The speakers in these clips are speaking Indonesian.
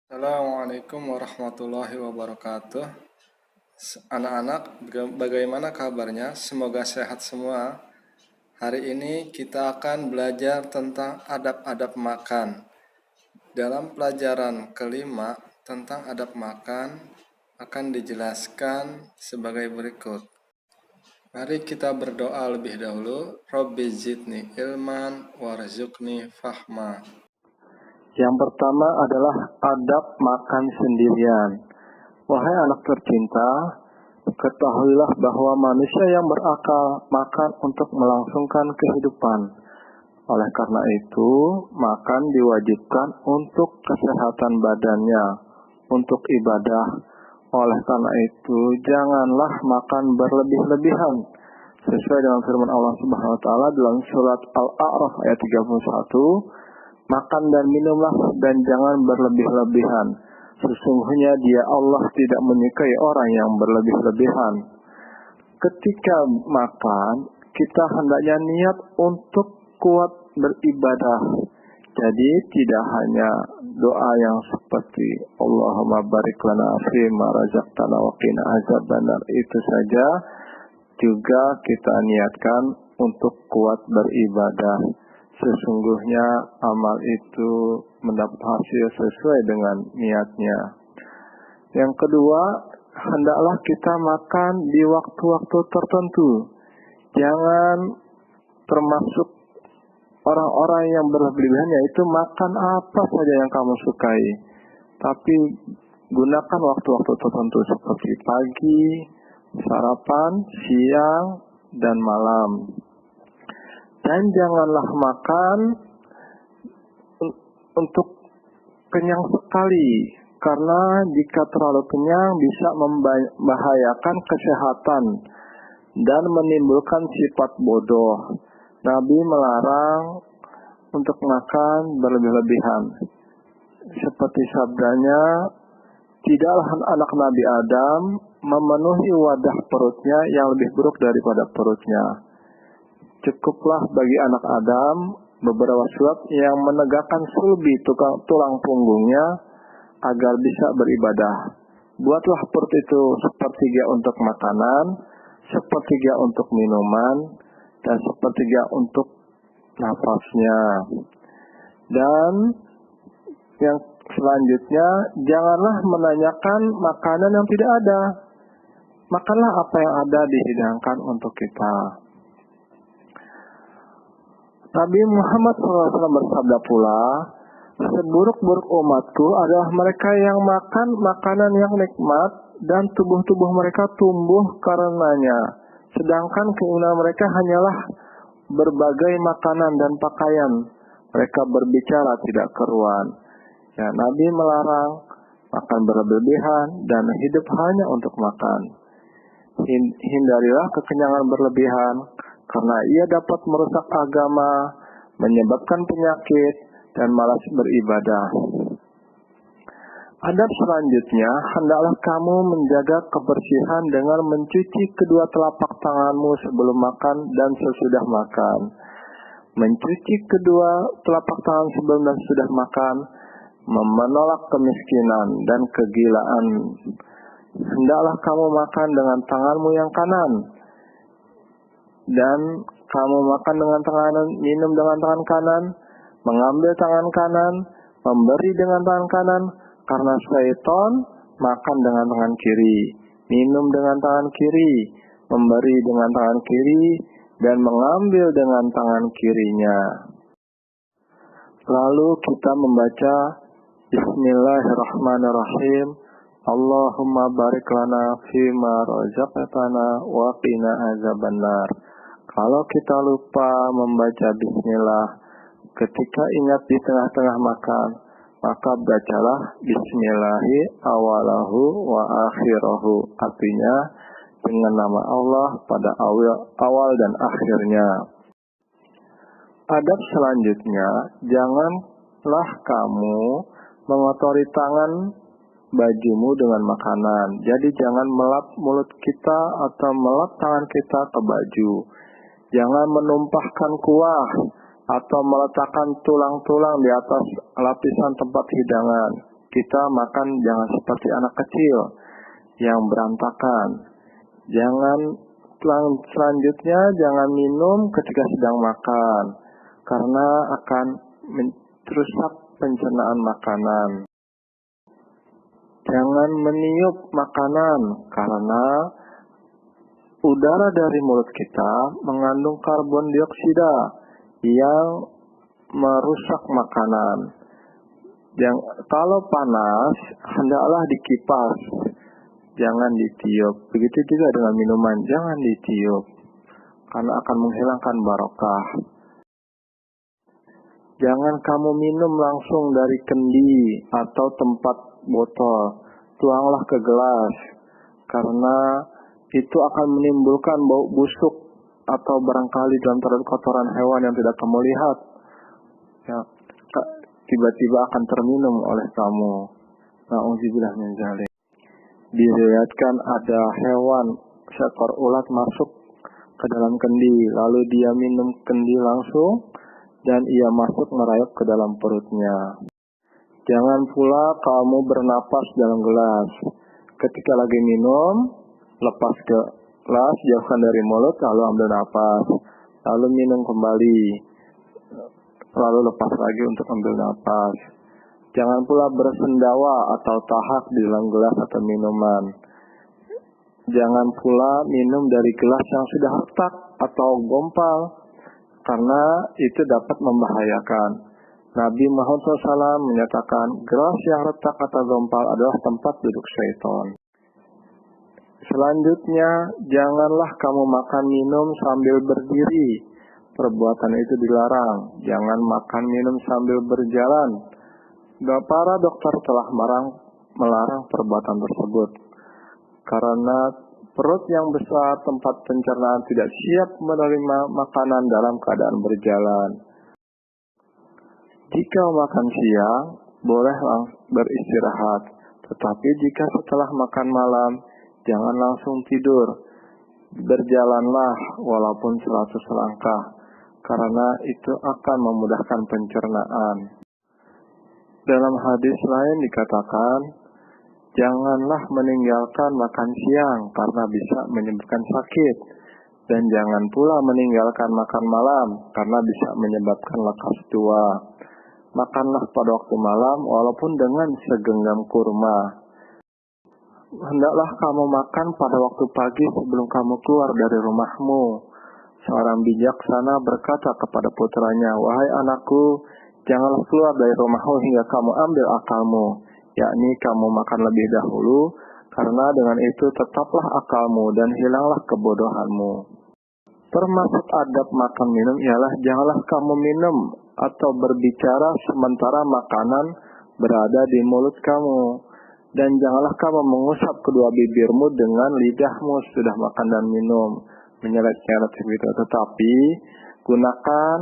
Assalamualaikum warahmatullahi wabarakatuh. Anak-anak, bagaimana kabarnya? Semoga sehat semua. Hari ini kita akan belajar tentang adab-adab makan. Dalam pelajaran kelima tentang adab makan akan dijelaskan sebagai berikut. Mari kita berdoa lebih dahulu. Rabbi zidni ilman warzuqni fahma. Yang pertama adalah adab makan sendirian. Wahai anak tercinta, ketahuilah bahwa manusia yang berakal makan untuk melangsungkan kehidupan. Oleh karena itu, makan diwajibkan untuk kesehatan badannya, untuk ibadah. Oleh karena itu, janganlah makan berlebih-lebihan. Sesuai dengan firman Allah Subhanahu wa taala dalam surat Al-A'raf ayat 31, makan dan minumlah dan jangan berlebih-lebihan. Sesungguhnya Dia Allah tidak menyukai orang yang berlebih-lebihan. Ketika makan, kita hendaknya niat untuk kuat beribadah. Jadi tidak hanya doa yang seperti Allahumma barik lana fima razaqtana wa qina azabannar itu saja, juga kita niatkan untuk kuat beribadah. Sesungguhnya amal itu mendapat hasil sesuai dengan niatnya. Yang kedua, hendaklah kita makan di waktu-waktu tertentu. Jangan termasuk orang-orang yang berlebihan, yaitu makan apa saja yang kamu sukai. Tapi gunakan waktu-waktu tertentu seperti pagi, sarapan, siang, dan malam. Dan janganlah makan untuk kenyang sekali, karena jika terlalu kenyang bisa membahayakan kesehatan dan menimbulkan sifat bodoh. Nabi melarang untuk makan berlebih-lebihan. Seperti sabdanya, tidaklah anak Nabi Adam memenuhi wadah perutnya yang lebih buruk daripada perutnya. Cukuplah bagi anak Adam beberapa suap yang menegakkan sulbi tulang punggungnya agar bisa beribadah. Buatlah perut itu sepertiga untuk makanan, sepertiga untuk minuman, dan sepertiga untuk nafasnya. Dan yang selanjutnya, janganlah menanyakan makanan yang tidak ada. Makanlah apa yang ada dihidangkan untuk kita. Nabi Muhammad SAW bersabda pula, seburuk-buruk umatku adalah mereka yang makan makanan yang nikmat dan tubuh-tubuh mereka tumbuh karenanya. Sedangkan keinginan mereka hanyalah berbagai makanan dan pakaian. Mereka berbicara tidak keruan. Ya, Nabi melarang makan berlebihan dan hidup hanya untuk makan. Hindarilah kekenyangan berlebihan, karena ia dapat merusak agama, menyebabkan penyakit, dan malas beribadah. Adab selanjutnya, hendaklah kamu menjaga kebersihan dengan mencuci kedua telapak tanganmu sebelum makan dan sesudah makan. Mencuci kedua telapak tangan sebelum dan sesudah makan, menolak kemiskinan dan kegilaan. Hendaklah kamu makan dengan tanganmu yang kanan, dan kamu makan dengan tangan, minum dengan tangan kanan, mengambil tangan kanan, memberi dengan tangan kanan, karena syaitan makan dengan tangan kiri, minum dengan tangan kiri, memberi dengan tangan kiri, dan mengambil dengan tangan kirinya. Lalu kita membaca Bismillahirrahmanirrahim. Allahumma barik lana fima razaqtana wa qina azabannar. Kalau kita lupa membaca bismillah ketika ingat di tengah-tengah makan, maka bacalah bismillahi awalahu wa akhirahu. Artinya dengan nama Allah pada awal dan akhirnya. Adab selanjutnya, janganlah kamu mengotori tangan bajumu dengan makanan. Jadi jangan melap mulut kita atau melap tangan kita ke baju. Jangan menumpahkan kuah atau meletakkan tulang-tulang di atas lapisan tempat hidangan. kita makan jangan seperti anak kecil yang berantakan. Selanjutnya jangan minum ketika sedang makan karena akan merusak pencernaan makanan. Jangan meniup makanan karena udara dari mulut kita mengandung karbon dioksida yang merusak makanan. Kalau panas, hendaklah dikipas, jangan ditiup. Begitu juga dengan minuman, jangan ditiup, karena akan menghilangkan barokah. Jangan kamu minum langsung dari kendi atau tempat botol, tuanglah ke gelas, karena itu akan menimbulkan bau busuk atau barangkali dalam terdapat kotoran hewan yang tidak kamu lihat. Ya, tiba-tiba akan terminum oleh kamu. Na'udzubillah min dzalik. Diriwayatkan ada hewan seekor ulat masuk ke dalam kendi, lalu dia minum kendi langsung dan ia masuk merayap ke dalam perutnya. Jangan pula kamu bernapas dalam gelas. Ketika lagi minum, lepas gelas, jauhkan dari mulut, lalu ambil napas, lalu minum kembali, lalu lepas lagi untuk ambil napas. Jangan pula bersendawa atau tahak di dalam gelas atau minuman. Jangan pula minum dari gelas yang sudah retak atau gompal, karena itu dapat membahayakan. Nabi Muhammad SAW menyatakan gelas yang retak atau gompal adalah tempat duduk syaitan. Selanjutnya, janganlah kamu makan minum sambil berdiri. Perbuatan itu dilarang. Jangan makan minum sambil berjalan. Para dokter telah melarang perbuatan tersebut. Karena perut yang besar, tempat pencernaan tidak siap menerima makanan dalam keadaan berjalan. Jika makan siang, boleh beristirahat. Tetapi jika setelah makan malam, jangan langsung tidur. Berjalanlah walaupun 100 langkah, karena itu akan memudahkan pencernaan. Dalam hadis lain dikatakan, janganlah meninggalkan makan siang karena bisa menyebabkan sakit. Dan jangan pula meninggalkan makan malam karena bisa menyebabkan lekas tua. Makanlah pada waktu malam walaupun dengan segenggam kurma. Hendaklah kamu makan pada waktu pagi sebelum kamu keluar dari rumahmu. Seorang bijaksana berkata kepada putranya, wahai anakku, janganlah keluar dari rumahmu hingga kamu ambil akalmu, yakni kamu makan lebih dahulu, karena dengan itu tetaplah akalmu dan hilanglah kebodohanmu. Termasuk adab makan minum ialah janganlah kamu minum atau berbicara sementara makanan berada di mulut kamu. Dan janganlah kamu mengusap kedua bibirmu dengan lidahmu sudah makan dan minum, menyelet-nyelet begitu. Tetapi gunakan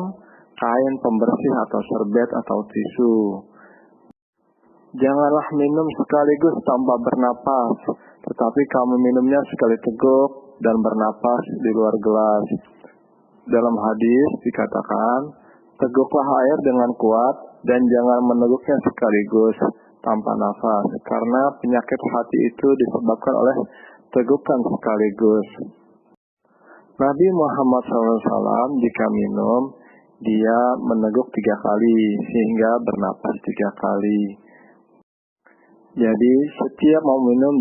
kain pembersih atau serbet atau tisu. Janganlah minum sekaligus tanpa bernapas, tetapi kamu minumnya sekali teguk dan bernapas di luar gelas. Dalam hadis dikatakan, teguklah air dengan kuat dan jangan meneguknya sekaligus tanpa nafas, karena penyakit hati itu disebabkan oleh tegukan sekaligus. Nabi Muhammad SAW jika minum, dia meneguk 3 kali sehingga bernapas 3 kali. Jadi setiap mau minum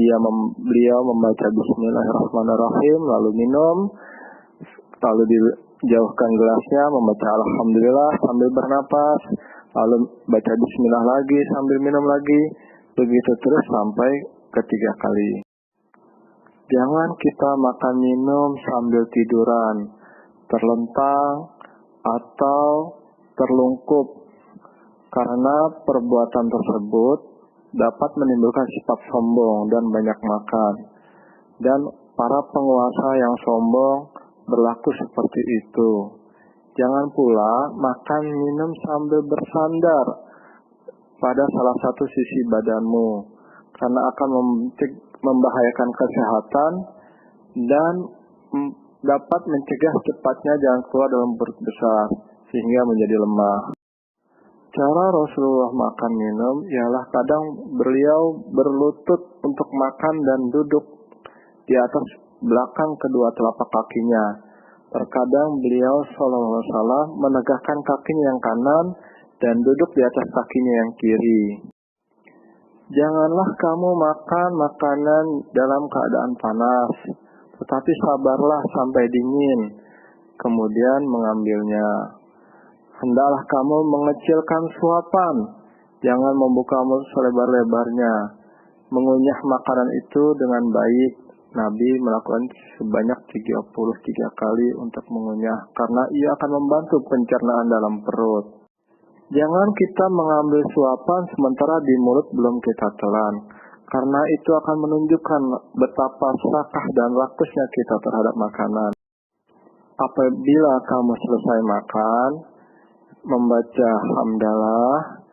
beliau membaca Bismillahirrahmanirrahim, lalu minum, lalu dijauhkan gelasnya, membaca Alhamdulillah sambil bernapas, lalu baca Bismillah lagi sambil minum lagi, begitu terus sampai ke 3 kali. Jangan kita makan minum sambil tiduran, terlentang atau terlungkup, karena perbuatan tersebut dapat menimbulkan sifat sombong dan banyak makan. Dan para penguasa yang sombong berlaku seperti itu. Jangan pula makan minum sambil bersandar pada salah satu sisi badanmu, karena akan membahayakan kesehatan dan dapat mencegah cepatnya jalan keluar dalam perut besar sehingga menjadi lemah. Cara Rasulullah makan minum ialah kadang beliau berlutut untuk makan dan duduk di atas belakang kedua telapak kakinya. Terkadang beliau SAW menegakkan kakinya yang kanan dan duduk di atas kakinya yang kiri. Janganlah kamu makan makanan dalam keadaan panas, tetapi sabarlah sampai dingin, kemudian mengambilnya. Hendaklah kamu mengecilkan suapan, jangan membuka mulut selebar-lebarnya. Mengunyah makanan itu dengan baik. Nabi melakukan sebanyak 33 kali untuk mengunyah, karena ia akan membantu pencernaan dalam perut. Jangan kita mengambil suapan sementara di mulut belum kita telan, karena itu akan menunjukkan betapa serakah dan rakusnya kita terhadap makanan. Apabila kamu selesai makan, membaca hamdalah,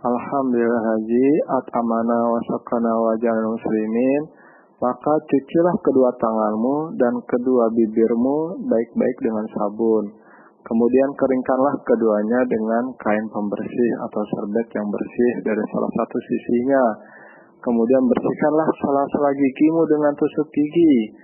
alhamdulillahi at'amana wa sakana wa ja'alna muslimin, maka cucilah kedua tanganmu dan kedua bibirmu baik-baik dengan sabun. Kemudian keringkanlah keduanya dengan kain pembersih atau serbet yang bersih dari salah satu sisinya. Kemudian bersihkanlah sela-sela gigimu dengan tusuk gigi.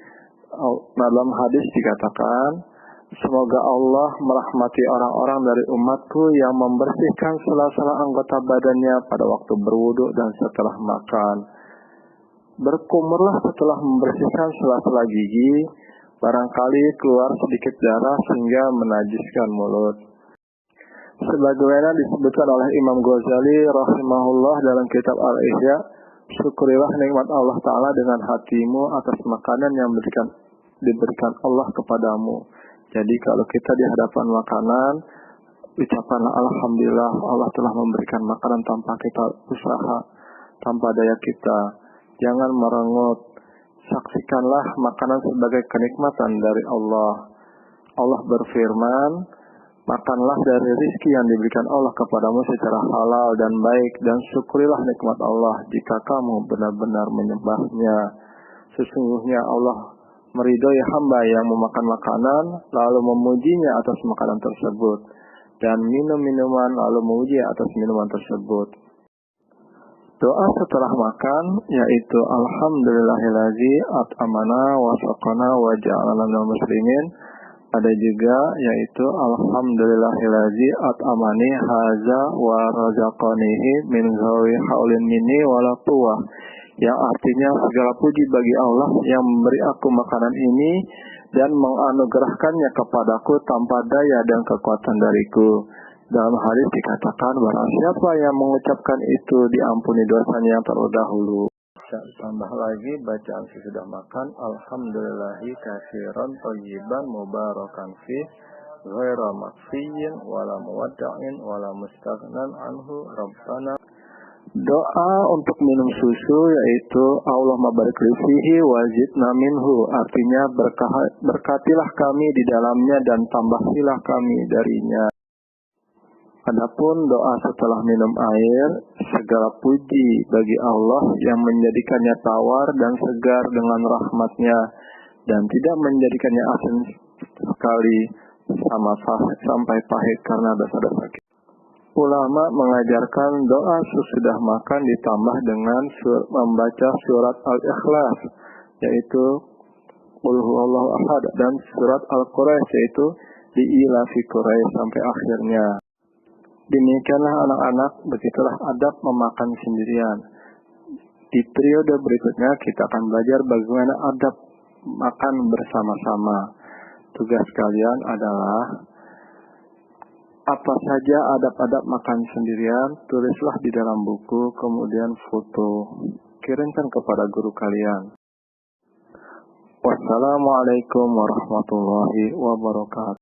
Dalam hadis dikatakan, semoga Allah merahmati orang-orang dari umatku yang membersihkan sela-sela anggota badannya pada waktu berwudu dan setelah makan. Berkumurlah setelah membersihkan sela-sela gigi, barangkali keluar sedikit darah sehingga menajiskan mulut. Sebagaimana disebutkan oleh Imam Ghazali rahimahullah dalam kitab Al-Ihya, syukurilah nikmat Allah Ta'ala dengan hatimu atas makanan yang diberikan Allah kepadamu. Jadi kalau kita di hadapan makanan, ucapkanlah alhamdulillah, Allah telah memberikan makanan tanpa kita usaha, tanpa daya kita. Jangan merengut. Saksikanlah makanan sebagai kenikmatan dari Allah. Allah berfirman, makanlah dari rizki yang diberikan Allah kepadamu secara halal dan baik, dan syukurilah nikmat Allah jika kamu benar-benar menyembahnya. Sesungguhnya Allah meridhoi hamba yang memakan makanan lalu memujinya atas makanan tersebut, dan minum minuman lalu memuji atas minuman tersebut. Doa setelah makan yaitu alhamdulillahillazi at'amana wa saqana wa ja'alana minal muslimin. Ada juga yaitu alhamdulillahillazi at'amani haza wa razaqanihi min ghairi haulin minni wala quwwah, yang artinya segala puji bagi Allah yang memberi aku makanan ini dan menganugerahkannya kepadaku tanpa daya dan kekuatan dariku. Dalam hadis dikatakan, barang siapa yang mengucapkan itu diampuni dosanya yang terdahulu. Tambah lagi bacaan sesudah makan, alhamdulillahi katsiran thayyiban mubarakan fih ghaira makfiyin wala muwadda'in wala mustaghnan anhu rabbana. Doa untuk minum susu yaitu Allahumma barik li fihi wa zidna minhu, artinya berkatilah kami di dalamnya dan tambahilah kami darinya. Adapun doa setelah minum air, segala puji bagi Allah yang menjadikannya tawar dan segar dengan rahmatnya, dan tidak menjadikannya asin sekali sampai pahit karena dosa-dosa kita. Ulama mengajarkan doa sesudah makan ditambah dengan membaca surat Al-Ikhlas, yaitu Qul huwallahu ahad, dan surat Al-Quraisy, yaitu Li'ilafi Quraisy sampai akhirnya. Demikianlah anak-anak, begitulah adab memakan sendirian. Di periode berikutnya kita akan belajar bagaimana adab makan bersama-sama. Tugas kalian adalah apa saja adab-adab makan sendirian, tulislah di dalam buku, kemudian foto, kirimkan kepada guru kalian. Wassalamualaikum warahmatullahi wabarakatuh.